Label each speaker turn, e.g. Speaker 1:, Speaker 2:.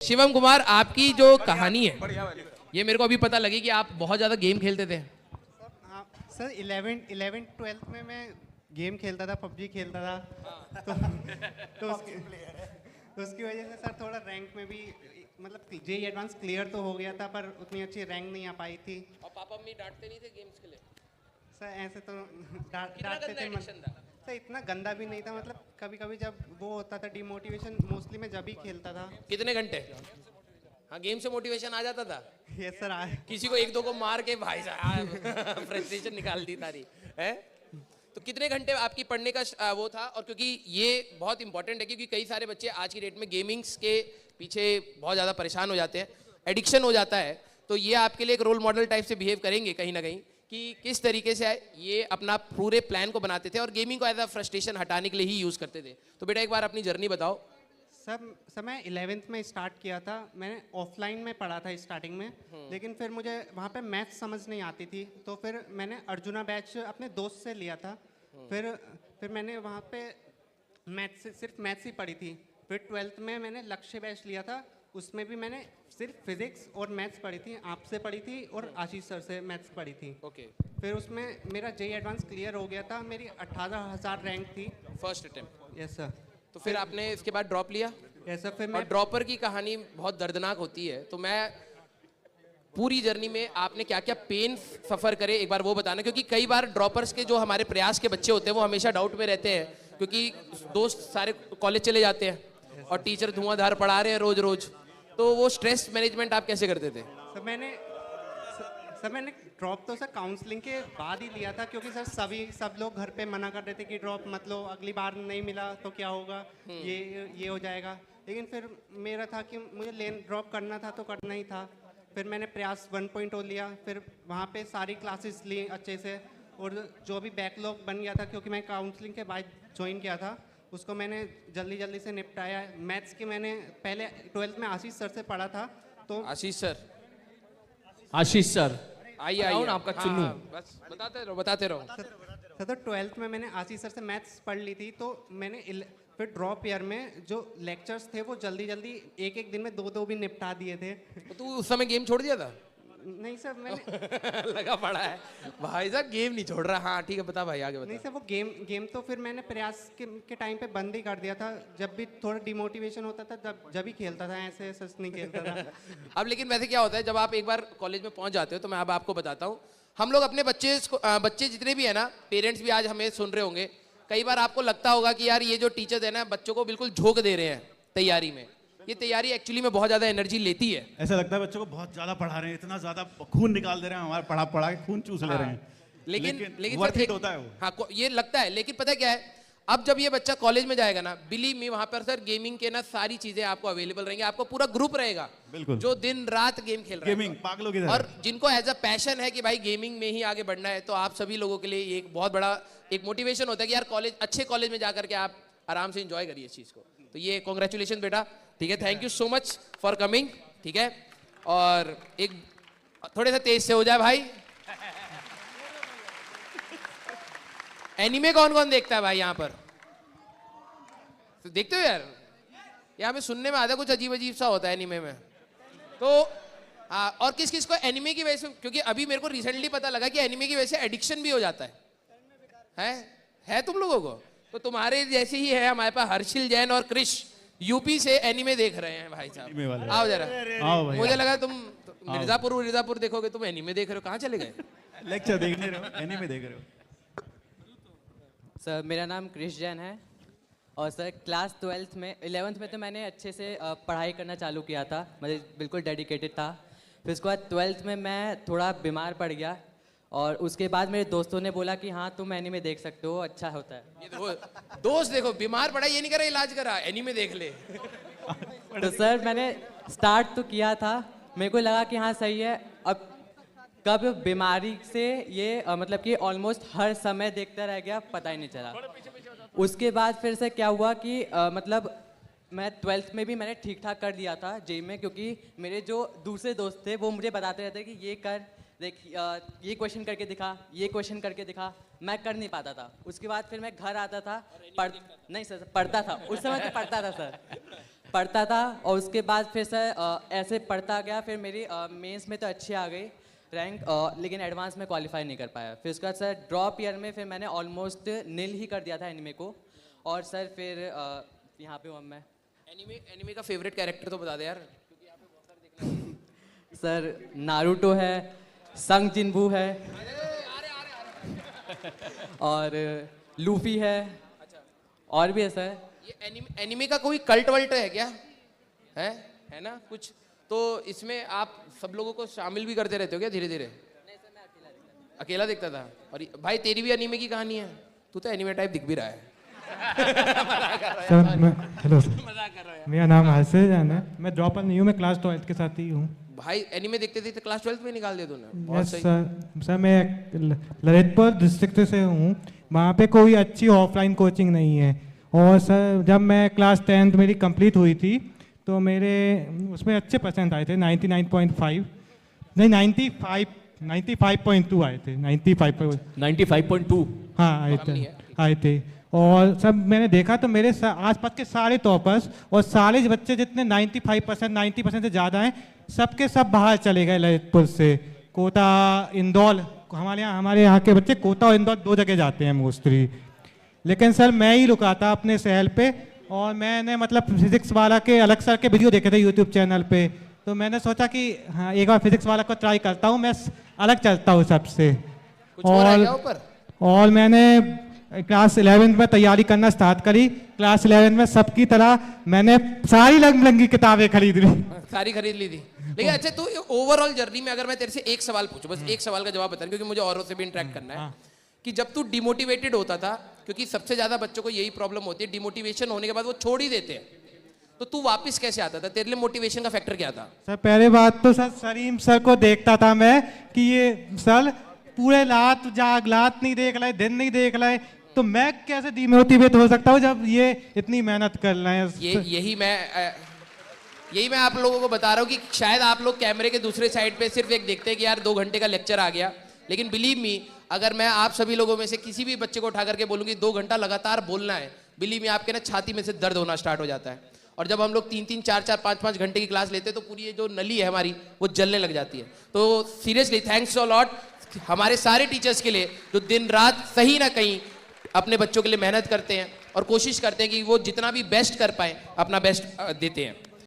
Speaker 1: शिवम कुमार, आपकी जो कहानी है ये मेरे को अभी पता लगी कि आप बहुत ज़्यादा गेम खेलते थे।
Speaker 2: हाँ सर, 11th 12th में मैं गेम खेलता था, पबजी खेलता था। तो उसकी वजह से सर थोड़ा रैंक में भी मतलब जेई एडवांस क्लियर तो हो गया था, पर उतनी अच्छी रैंक नहीं आ पाई थी।
Speaker 1: और पापा मम्मी डांटते नहीं थे गेम्स के लिए?
Speaker 2: सर ऐसे तो
Speaker 1: कितना
Speaker 2: डांटते
Speaker 1: गंदा
Speaker 2: थे
Speaker 1: एडिक्शन था?
Speaker 2: सर इतना गंदा भी नहीं था, मतलब कभी कभी जब वो होता था डिमोटिवेशन, मोस्टली मैं जब ही खेलता था।
Speaker 1: कितने घंटे? हाँ, गेम से मोटिवेशन आ जाता था?
Speaker 2: यस सर
Speaker 1: किसी को एक दो को मार के भाई साहब फ्रस्ट्रेशन निकाल दी तारी है। तो कितने घंटे आपकी पढ़ने का वो था? और क्योंकि ये बहुत इंपॉर्टेंट है, क्योंकि कई सारे बच्चे आज की डेट में गेमिंग्स के पीछे बहुत ज़्यादा परेशान हो जाते हैं, एडिक्शन हो जाता है। तो ये आपके लिए एक रोल मॉडल टाइप से बिहेव करेंगे कहीं ना कहीं कि किस तरीके से ये अपना पूरे प्लान को बनाते थे और गेमिंग को एज अ फ्रस्ट्रेशन हटाने के लिए ही यूज़ करते थे। तो बेटा एक बार अपनी जर्नी बताओ।
Speaker 2: सर मैं 11th में स्टार्ट किया था, मैंने ऑफलाइन में पढ़ा था स्टार्टिंग में। लेकिन फिर मुझे वहाँ पे मैथ्स समझ नहीं आती थी, तो फिर मैंने अर्जुना बैच अपने दोस्त से लिया था। फिर मैंने वहाँ पे सिर्फ मैथ्स ही पढ़ी थी। फिर 12th में मैंने लक्ष्य बैच लिया था, उसमें भी मैंने सिर्फ फिजिक्स और मैथ्स पढ़ी थी, आपसे पढ़ी थी और आशीष सर से मैथ्स पढ़ी थी।
Speaker 1: ओके।
Speaker 2: फिर उसमें मेरा जेई एडवांस क्लियर हो गया था, मेरी 18,000 रैंक थी।
Speaker 1: First attempt?
Speaker 2: Yes sir.
Speaker 1: तो फिर आपने इसके बाद ड्रॉप लिया?
Speaker 2: Yes sir. फिर
Speaker 1: और
Speaker 2: मैं
Speaker 1: ड्रॉपर की कहानी बहुत दर्दनाक होती है, तो मैं पूरी जर्नी में आपने क्या क्या पेन सफ़र करे एक बार वो बताना, क्योंकि कई बार ड्रॉपर्स के जो हमारे प्रयास के बच्चे होते हैं वो हमेशा डाउट में रहते हैं, क्योंकि दोस्त सारे कॉलेज चले जाते हैं और टीचर धुआंधार पढ़ा रहे हैं रोज रोज। तो वो स्ट्रेस मैनेजमेंट आप कैसे करते थे?
Speaker 2: सर मैंने ड्रॉप तो सर काउंसलिंग के बाद ही लिया था, क्योंकि सर सब लोग घर पे मना कर रहे थे कि ड्रॉप मत लो, अगली बार नहीं मिला तो क्या होगा, ये हो जाएगा। लेकिन फिर मेरा था कि मुझे ड्रॉप करना था तो करना ही था। फिर मैंने प्रयास 1.0 लिया, फिर वहाँ पे सारी क्लासेस ली अच्छे से, और जो भी बैकलॉग बन गया था, क्योंकि मैं काउंसलिंग के बाद ज्वाइन किया था, उसको मैंने जल्दी से निपटाया। मैथ्स की मैंने पहले 12th में आशीष सर से पढ़ा था। तो
Speaker 1: आशीष सर, आइए
Speaker 3: बताओ
Speaker 1: आइए
Speaker 3: ना, आपका
Speaker 1: हाँ,
Speaker 3: चुन्नू।
Speaker 1: हाँ, बस बताते रहो।
Speaker 2: सर तो 12th में मैंने आशीष सर से मैथ्स पढ़ ली थी, तो मैंने फिर ड्रॉप ईयर में जो लेक्चर्स थे वो जल्दी एक दिन में दो भी निपटा दिए थे।
Speaker 1: तो तू उस समय गेम छोड़ दिया था?
Speaker 2: नहीं सर मैंने
Speaker 1: लगा पड़ा है भाई साहब, गेम नहीं छोड़ रहा। हाँ ठीक है, बता भाई, आगे
Speaker 2: नहीं
Speaker 1: बता।
Speaker 2: सर, वो गेम तो फिर मैंने प्रयास के टाइम पे बंद ही कर दिया था। जब भी थोड़ा डिमोटिवेशन होता था जब ही खेलता था, ऐसे सच नहीं खेलता था।
Speaker 1: अब लेकिन वैसे क्या होता है, जब आप एक बार कॉलेज में पहुंच जाते हो, तो मैं अब आपको बताता हूँ, हम लोग अपने बच्चे जितने भी है ना, पेरेंट्स भी आज हमें सुन रहे होंगे, कई बार आपको लगता होगा कि यार ये जो टीचर्स है ना, बच्चों को बिल्कुल झोंक दे रहे हैं तैयारी में। ये तैयारी एक्चुअली में बहुत ज्यादा एनर्जी लेती है।
Speaker 4: ऐसा लगता है बच्चों को बहुत ज्यादा पढ़ा रहे हैं, इतना ज्यादा खून निकाल दे रहे हैं, हमारा पढ़ा के खून चूस ले रहे हैं।
Speaker 1: लेकिन
Speaker 4: वर्थ
Speaker 1: सर
Speaker 4: इट होता है वो।
Speaker 1: हाँ ये लगता है, लेकिन पता क्या है, अब जब ये बच्चा कॉलेज में जाएगा ना, बिलीव मी, वहां पर सर गेमिंग के ना सारी चीजें आपको अवेलेबल रहेंगी, आपको पूरा ग्रुप रहेगा
Speaker 4: बिल्कुल।
Speaker 1: जो दिन रात गेम खेल रहा है।
Speaker 4: गेमिंग पागलों की तरह।
Speaker 1: और जिनको एज अ पैशन है कि भाई गेमिंग में ही आगे बढ़ना है, तो आप सभी लोगों के लिए ये एक बहुत बड़ा एक मोटिवेशन होता है कि यार अच्छे कॉलेज में जाकर के आप आराम से इंजॉय करिए इस चीज को। तो ये कॉन्ग्रेचुलेशन बेटा, ठीक है, thank you so much for coming, ठीक है। और एक थोड़े से तेज से हो जाए भाई। एनीमे कौन कौन देखता है भाई यहाँ पर? तो देखते हो यार, यहाँ पे सुनने में आता है कुछ अजीब अजीब सा होता है एनीमे में। तो और किस किस को एनीमे की वजह से, क्योंकि अभी मेरे को रिसेंटली पता लगा कि एनीमे की वजह से एडिक्शन भी हो जाता है तुम लोगों को? तो तुम्हारे जैसे ही है हमारे पास हर्षिल जैन और क्रिश, यूपी से एनीमे देख रहे हैं भाई साहब। आओ जरा,
Speaker 4: आओ भाई,
Speaker 1: मुझे लगा तुम मिर्जापुर देखोगे, तुम एनीमे देख रहे हो, कहाँ चले गए?
Speaker 4: लेक्चर देखने रहे हो, एनीमे देख रहे हो।
Speaker 3: सर मेरा नाम क्रिश जैन है, और सर क्लास 12th में 11th में तो मैंने अच्छे से पढ़ाई करना चालू किया था, मतलब बिल्कुल डेडिकेटेड था। फिर उसके बाद 12th में मैं थोड़ा बीमार पड़ गया, और उसके बाद मेरे दोस्तों ने बोला कि हाँ तुम एनीमे देख सकते हो, अच्छा होता है।
Speaker 1: ये देखो, दोस्त देखो, बीमार पड़ा ये नहीं करा इलाज करा, एनीमे देख ले।
Speaker 3: तो सर मैंने स्टार्ट तो किया था, मेरे को लगा कि हाँ सही है। अब कब बीमारी से ये मतलब कि ऑलमोस्ट हर समय देखता रह गया, पता ही नहीं चला। उसके बाद फिर से क्या हुआ कि मतलब मैं 12th में भी मैंने ठीक ठाक कर दिया था जेई में, क्योंकि मेरे जो दूसरे दोस्त थे वो मुझे बताते रहते कि ये कर, देख ये क्वेश्चन करके दिखा, ये क्वेश्चन करके दिखा। मैं कर नहीं पाता था। उसके बाद फिर मैं घर आता था, नहीं सर पढ़ता था, उस समय तो पढ़ता था सर। पढ़ता था और उसके बाद फिर सर ऐसे पढ़ता गया, फिर मेरी मेंस में तो अच्छी आ गई रैंक, लेकिन एडवांस में क्वालिफाई नहीं कर पाया। फिर उसके बाद सर ड्रॉप ईयर में फिर मैंने ऑलमोस्ट नील ही कर दिया था एनिमे को, और सर फिर यहाँ पे हूँ अब मैं।
Speaker 1: एनिमे का फेवरेट कैरेक्टर तो बता दे यार।
Speaker 3: सर नारुतो है, संग जिनबू है, और लूफी है, और भी है सर।
Speaker 1: ये एनिमे का कोई कल्ट वल्ट है क्या? है ना कुछ? तो इसमें आप सब लोगों को शामिल भी करते रहते हो क्या धीरे धीरे? अकेला देखता था। और भाई तेरी भी एनिमे की कहानी है, तू तो एनिमे टाइप दिख भी रहा है।
Speaker 5: सर हेलो सर, मेरा नाम हर्षित जैन है, मैं ड्रॉपर नहीं हूँ, मैं क्लास 12 के साथ ही हूँ।
Speaker 1: भाई एनिमे देखते थे तो क्लास 12 में निकाल दिया तूने, बहुत
Speaker 5: यस
Speaker 1: सही।
Speaker 5: सर मैं ललितपुर डिस्ट्रिक्ट से हूँ, वहाँ पे कोई अच्छी ऑफलाइन कोचिंग नहीं है। और सर जब मैं क्लास 10 मेरी कंप्लीट हुई थी तो मेरे उसमें अच्छे परसेंट आए थे, 99.5 नहीं 95.2 आए थे,
Speaker 6: 95.2
Speaker 5: हाँ आए थे। और सब मैंने देखा तो मेरे आसपास के सारे टॉपर्स और सारे बच्चे जितने 95% 90% से ज़्यादा हैं, सबके सब बाहर चले गए ललितपुर से। कोटा, इंदौर, हमारे यहाँ के बच्चे कोटा और इंदौर 2 जगह जाते हैं मोस्टली। लेकिन सर मैं ही रुका था अपने शहर पे, और मैंने मतलब फिजिक्स वाला के अलग सर के वीडियो देखे थे यूट्यूब चैनल पे, तो मैंने सोचा कि हाँ एक बार फिजिक्स वाला को ट्राई करता हूँ, मैं अलग चलता हूँ सबसे।
Speaker 1: कुछ और है क्या ऊपर?
Speaker 5: और मैंने क्लास 11 में तैयारी करना स्टार्ट करी। क्लास 11 में सबकी तरह मैंने सारी रंग बिरंगी किताबें खरीद ली।
Speaker 1: सारी खरीद ली थी। लेकिन अच्छा तो ओवरऑल जर्नी में अगर मैं तेरे से एक सवाल पूछूं, बस एक सवाल का जवाब बता, क्योंकि मुझे औरों से भी इंटरेक्ट करना है, कि जब तू डिमोटिवेटेड होता था, क्योंकि सबसे ज्यादा बच्चों को यही प्रॉब्लम होती है, डिमोटिवेशन होने के बाद वो छोड़ ही देते हैं, तो तू वापस कैसे आता था? तेरे लिए मोटिवेशन का फैक्टर क्या था?
Speaker 5: सर पहले बात तो सर सलीम सर को देखता था मैं कि ये सर पूरे रात नहीं देख रहे, दिन नहीं देख रहे, तो मैं कैसे डिमोटिवेट हो सकता हूँ जब ये इतनी मेहनत कर रहे हैं।
Speaker 1: यही मैं आप लोगों को बता रहा हूँ कि शायद आप लोग कैमरे के दूसरे साइड पे सिर्फ एक देखते हैं कि यार 2 घंटे का लेक्चर आ गया, लेकिन बिलीव मी, अगर मैं आप सभी लोगों में से किसी भी बच्चे को उठा करके बोलूँगी 2 घंटा लगातार बोलना है, बिलीव मी आपके ना छाती में से दर्द होना स्टार्ट हो जाता है। और जब हम लोग 3-3, 4-4, 5-5 घंटे की क्लास लेते हैं तो पूरी ये जो नली है हमारी वो जलने लग जाती है। तो सीरियसली थैंक्स अ लॉट हमारे सारे टीचर्स के लिए जो दिन रात कहीं ना कहीं अपने बच्चों के लिए मेहनत करते हैं और कोशिश करते हैं कि वो जितना भी बेस्ट कर पाए अपना बेस्ट देते हैं।